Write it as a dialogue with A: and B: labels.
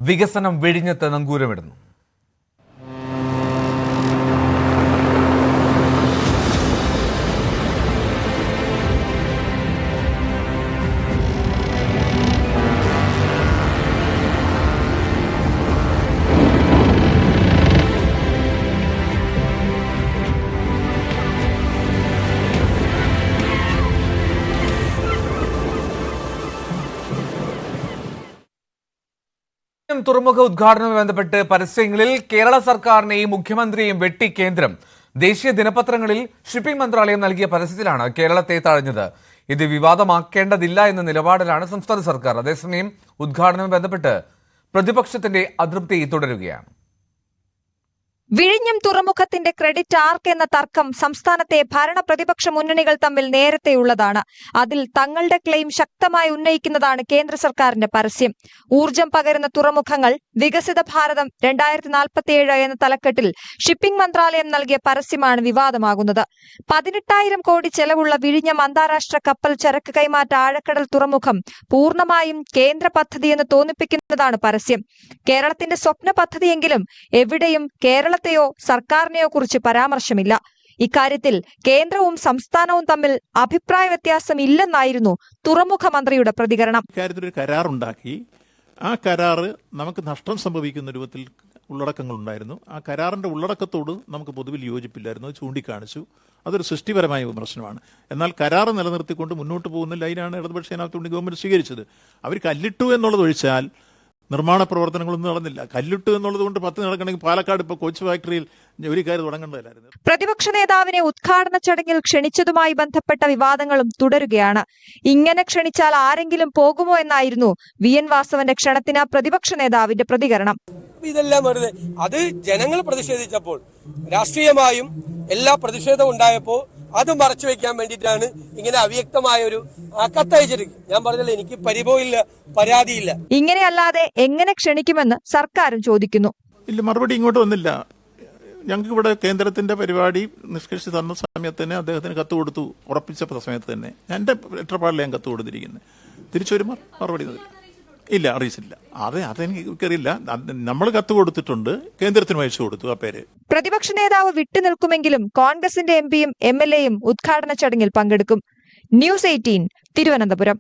A: വികസനം വെടിഞ്ഞത്ത് നങ്കൂരമിടുന്നു. തുറമുഖ ഉദ്ഘാടനവുമായി ബന്ധപ്പെട്ട് പരസ്യങ്ങളിൽ കേരള സർക്കാരിനെയും മുഖ്യമന്ത്രിയെയും വെട്ടി കേന്ദ്രം. ദേശീയ ദിനപത്രങ്ങളിൽ ഷിപ്പിംഗ് മന്ത്രാലയം നൽകിയ പരസ്യത്തിലാണ് കേരളത്തെ തഴഞ്ഞത്. ഇത് വിവാദമാക്കേണ്ടതില്ല എന്ന നിലപാടിലാണ് സംസ്ഥാന സർക്കാർ. അതേസമയം ഉദ്ഘാടനവുമായി ബന്ധപ്പെട്ട് പ്രതിപക്ഷത്തിന്റെ അതൃപ്തി തുടരുകയാണ്.
B: വിഴിഞ്ഞം തുറമുഖത്തിന്റെ ക്രെഡിറ്റ് ആർക്കെന്ന തർക്കം സംസ്ഥാനത്തെ ഭരണ പ്രതിപക്ഷ മുന്നണികൾ തമ്മിൽ നേരത്തെയുള്ളതാണ്. അതിൽ തങ്ങളുടെ ക്ലെയിം ശക്തമായി ഉന്നയിക്കുന്നതാണ് കേന്ദ്ര സർക്കാരിന്റെ പരസ്യം. ഊർജം പകരുന്ന തുറമുഖങ്ങൾ, വികസിത ഭാരതം 2047 എന്ന തലക്കെട്ടിൽ ഷിപ്പിംഗ് മന്ത്രാലയം നൽകിയ പരസ്യമാണ് വിവാദമാകുന്നത്. 18,000 കോടി ചെലവുള്ള വിഴിഞ്ഞം അന്താരാഷ്ട്ര കപ്പൽ ചരക്ക് കൈമാറ്റ ആഴക്കടൽ തുറമുഖം പൂർണ്ണമായും കേന്ദ്ര പദ്ധതിയെന്ന് തോന്നിപ്പിക്കുന്നതാണ് പരസ്യം. കേരളത്തിന്റെ സ്വപ്ന പദ്ധതിയെങ്കിലും എവിടെയും കേരള സർക്കാരിനെയോ കുറിച്ച് പരാമർശമില്ല. ഇക്കാര്യത്തിൽ കേന്ദ്രവും സംസ്ഥാനവും തമ്മിൽ അഭിപ്രായ വ്യത്യാസം ഇല്ലെന്നായിരുന്നു തുറമുഖ മന്ത്രിയുടെ പ്രതികരണം.
C: ഇക്കാര്യത്തിൽ ഒരു കരാറുണ്ടാക്കി, ആ കരാറ് നമുക്ക് നഷ്ടം സംഭവിക്കുന്ന രൂപത്തിൽ ഉള്ളടക്കങ്ങളുണ്ടായിരുന്നു. ആ കരാറിന്റെ ഉള്ളടക്കത്തോട് നമുക്ക് പൊതുവിൽ യോജിപ്പില്ലായിരുന്നു. അത് ചൂണ്ടിക്കാണിച്ചു. അതൊരു സൃഷ്ടിപരമായ വിമർശനമാണ്. എന്നാൽ കരാറ് നിലനിർത്തിക്കൊണ്ട് മുന്നോട്ട് പോകുന്ന ലൈനാണ് ഇടതുപക്ഷ ജനാധിപത്യ ഗവൺമെന്റ് സ്വീകരിച്ചത്. അവർ കല്ലിട്ടു എന്നുള്ളതൊഴിച്ചാൽ നിർമ്മാണ പ്രവർത്തനങ്ങളൊന്നും നടന്നില്ല. കല്ലിട്ടു എന്നുള്ളത് കൊണ്ട് 10 നടക്കണമെങ്കിൽ പാലക്കാട് ഇപ്പോൾ കോച്ച് ഫാക്ടറിയിൽ ജോലിക്കാർ തുടങ്ങേണ്ടതല്ലായിരുന്നു.
B: പ്രതിപക്ഷ നേതാവിനെ ഉദ്ഘാടന ചടങ്ങിൽ ക്ഷണിച്ചതുമായി ബന്ധപ്പെട്ട വിവാദങ്ങളും തുടരുകയാണ്. ഇങ്ങനെ ക്ഷണിച്ചാൽ ആരെങ്കിലും പോകുമോ എന്നായിരുന്നു VN വാസവന്റെ ക്ഷണത്തിന് പ്രതിപക്ഷ നേതാവിന്റെ പ്രതികരണം.
D: ഇതെല്ലാം വെറുതെ, അത് ജനങ്ങൾ പ്രതിഷേധിച്ചപ്പോൾ, രാഷ്ട്രീയമായും എല്ലാ പ്രതിഷേധവും ഉണ്ടായപ്പോൾ അത് മറച്ചു വെക്കാൻ വേണ്ടിയിട്ടാണ് ഇങ്ങനെ അവ്യക്തമായ ഒരു കത്തയച്ചിരിക്കും. ഞാൻ പറഞ്ഞല്ലോ, എനിക്ക് പരിഭവമില്ല, പരാതിയില്ല.
B: ഇങ്ങനെയല്ലാതെ എങ്ങനെ ക്ഷണിക്കുമെന്ന് സർക്കാരും ചോദിക്കുന്നു.
C: ഇല്ല, മറുപടി ഇങ്ങോട്ട് വന്നില്ല. ഞങ്ങൾക്ക് ഇവിടെ കേന്ദ്രത്തിന്റെ പരിപാടി നിഷ്കർഷിച്ച് തന്ന സമയത്ത് തന്നെ അദ്ദേഹത്തിന് കത്ത് കൊടുത്തു. ഉറപ്പിച്ച സമയത്ത് തന്നെ എന്റെ ഇടപാടിൽ ഞാൻ കത്ത് കൊടുത്തിരിക്കുന്നത്. തിരിച്ചൊരു മറുപടി ഇല്ല, അറിയിച്ചില്ല. അതെനിക്കറിയില്ല. നമ്മൾ കത്ത് കൊടുത്തിട്ടുണ്ട്, കേന്ദ്രത്തിന് അയച്ചു കൊടുത്തു. ആ പേര്
B: പ്രതിപക്ഷ നേതാവ് വിട്ടുനിൽക്കുമെങ്കിലും കോൺഗ്രസിന്റെ MPയും MLAയും ഉദ്ഘാടന ചടങ്ങിൽ പങ്കെടുക്കും. News 18 തിരുവനന്തപുരം.